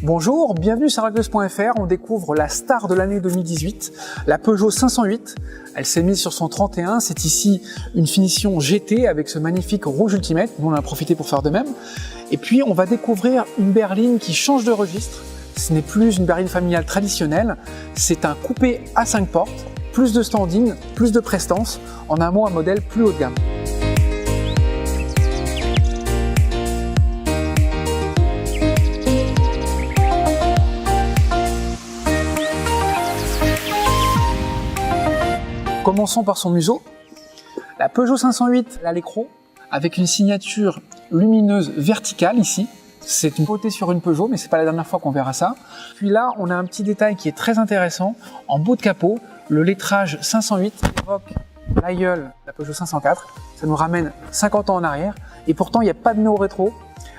Bonjour, bienvenue sur Ragleuse.fr. On découvre la star de l'année 2018, la Peugeot 508. Elle s'est mise sur son 31. C'est ici une finition GT avec ce magnifique rouge Ultimate. Nous, on en a profité pour faire de même. Et puis, on va découvrir une berline qui change de registre. Ce n'est plus une berline familiale traditionnelle. C'est un coupé à 5 portes, plus de stand-in, plus de prestance. En un mot, un modèle plus haut de gamme. Commençons par son museau. La Peugeot 508 à l'écran avec une signature lumineuse verticale ici. C'est une beauté sur une Peugeot, mais c'est pas la dernière fois qu'on verra ça. Puis là, on a un petit détail qui est très intéressant. En bout de capot, le lettrage 508 évoque l'aïeul de la Peugeot 504. Ça nous ramène 50 ans en arrière. Et pourtant, il n'y a pas de néo-rétro.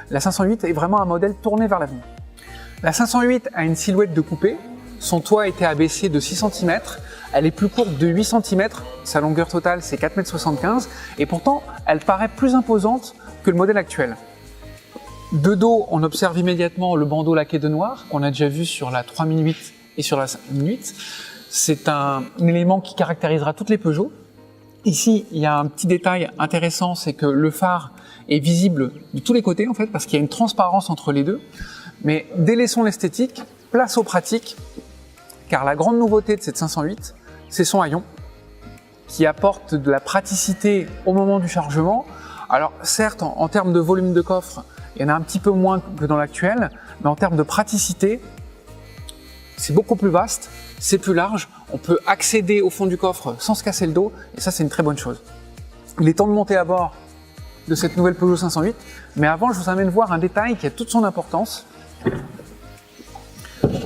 La 508 est vraiment un modèle tourné vers l'avenir. La 508 a une silhouette de coupé. Son toit a été abaissé de 6 cm. Elle est plus courte de 8 cm. Sa longueur totale, c'est 4,75 m. Et pourtant, elle paraît plus imposante que le modèle actuel. De dos, on observe immédiatement le bandeau laqué de noir qu'on a déjà vu sur la 3008 et sur la 5008. C'est un élément qui caractérisera toutes les Peugeot. Ici, il y a un petit détail intéressant, c'est que le phare est visible de tous les côtés en fait, parce qu'il y a une transparence entre les deux. Mais délaissons l'esthétique, place aux pratiques, car la grande nouveauté de cette 508, c'est son haillon, qui apporte de la praticité au moment du chargement. Alors certes, en termes de volume de coffre, il y en a un petit peu moins que dans l'actuel, mais en termes de praticité, c'est beaucoup plus vaste, c'est plus large, on peut accéder au fond du coffre sans se casser le dos, et ça c'est une très bonne chose. Il est temps de monter à bord de cette nouvelle Peugeot 508, mais avant je vous amène voir un détail qui a toute son importance.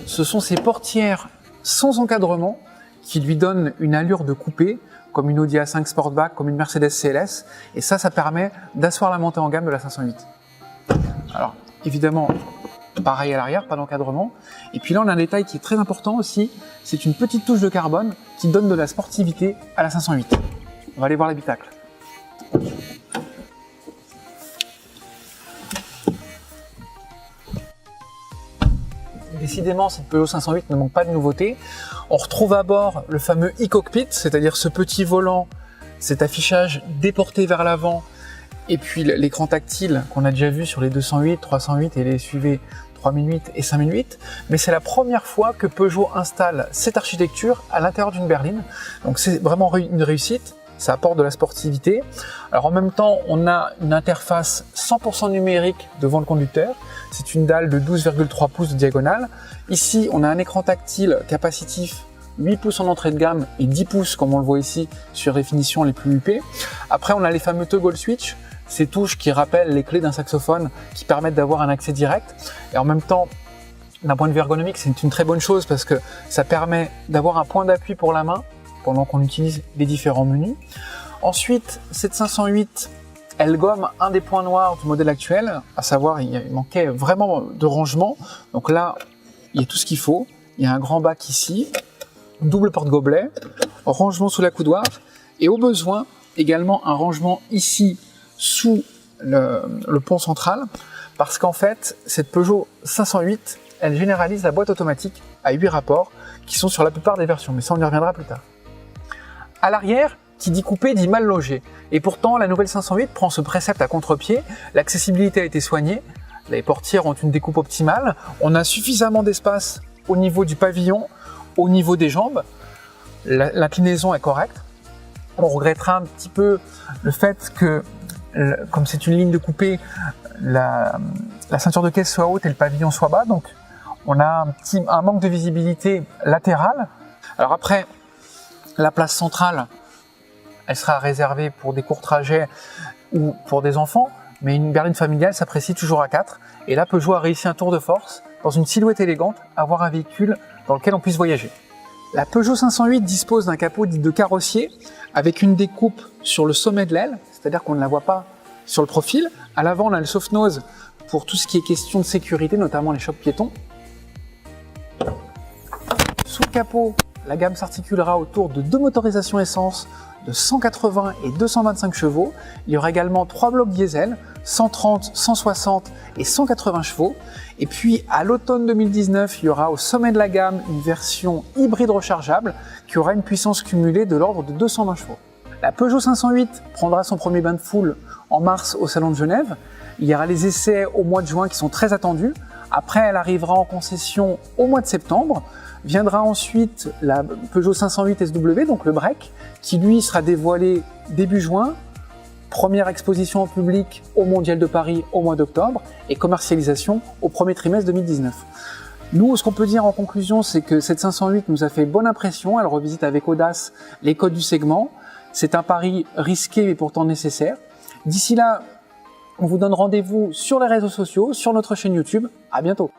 Ce sont ces portières sans encadrement qui lui donnent une allure de coupé, comme une Audi A5 Sportback, comme une Mercedes CLS, et ça permet d'asseoir la montée en gamme de la 508. Alors, évidemment, pareil à l'arrière, pas d'encadrement. Et puis là, on a un détail qui est très important aussi, c'est une petite touche de carbone qui donne de la sportivité à la 508. On va aller voir l'habitacle. Décidément, cette Peugeot 508 ne manque pas de nouveautés. On retrouve à bord le fameux e-cockpit, c'est-à-dire ce petit volant, cet affichage déporté vers l'avant, et puis l'écran tactile qu'on a déjà vu sur les 208, 308 et les SUV 3008 et 5008. Mais c'est la première fois que Peugeot installe cette architecture à l'intérieur d'une berline. Donc c'est vraiment une réussite. Ça apporte de la sportivité. Alors en même temps, on a une interface 100% numérique devant le conducteur. C'est une dalle de 12,3 pouces de diagonale. Ici, on a un écran tactile capacitif 8 pouces en entrée de gamme et 10 pouces comme on le voit ici sur les finitions les plus huppées. Après, on a les fameux toggle switch, ces touches qui rappellent les clés d'un saxophone qui permettent d'avoir un accès direct. Et en même temps, d'un point de vue ergonomique, c'est une très bonne chose parce que ça permet d'avoir un point d'appui pour la main pendant qu'on utilise les différents menus. Ensuite, cette 508, elle gomme un des points noirs du modèle actuel, à savoir il manquait vraiment de rangement. Donc là, il y a tout ce qu'il faut. Il y a un grand bac ici, double porte-gobelet, rangement sous la coudoir et au besoin également un rangement ici sous le pont central parce qu'en fait, cette Peugeot 508, elle généralise la boîte automatique à 8 rapports qui sont sur la plupart des versions, mais ça on y reviendra plus tard. À l'arrière, qui dit coupé dit mal logé. Et pourtant, la nouvelle 508 prend ce précepte à contre-pied. L'accessibilité a été soignée. Les portières ont une découpe optimale. On a suffisamment d'espace au niveau du pavillon, au niveau des jambes. L'inclinaison est correcte. On regrettera un petit peu le fait que, comme c'est une ligne de coupé, la ceinture de caisse soit haute et le pavillon soit bas. Donc, on a un manque de visibilité latérale. Alors après, la place centrale, elle sera réservée pour des courts trajets ou pour des enfants, mais une berline familiale s'apprécie toujours à 4. Et là, Peugeot a réussi un tour de force, dans une silhouette élégante, à avoir un véhicule dans lequel on puisse voyager. La Peugeot 508 dispose d'un capot dit de carrossier, avec une découpe sur le sommet de l'aile, c'est-à-dire qu'on ne la voit pas sur le profil. À l'avant, on a le soft-nose pour tout ce qui est question de sécurité, notamment les chocs piétons. Sous le capot, la gamme s'articulera autour de 2 motorisations essence de 180 et 225 chevaux. Il y aura également 3 blocs diesel, 130, 160 et 180 chevaux. Et puis à l'automne 2019, il y aura au sommet de la gamme une version hybride rechargeable qui aura une puissance cumulée de l'ordre de 220 chevaux. La Peugeot 508 prendra son premier bain de foule en mars au Salon de Genève. Il y aura les essais au mois de juin qui sont très attendus. Après, elle arrivera en concession au mois de septembre. Viendra ensuite la Peugeot 508 SW, donc le break, qui lui sera dévoilé début juin. Première exposition au public au Mondial de Paris au mois d'octobre et commercialisation au premier trimestre 2019. Nous, ce qu'on peut dire en conclusion, c'est que cette 508 nous a fait bonne impression. Elle revisite avec audace les codes du segment. C'est un pari risqué mais pourtant nécessaire. D'ici là, on vous donne rendez-vous sur les réseaux sociaux, sur notre chaîne YouTube. À bientôt.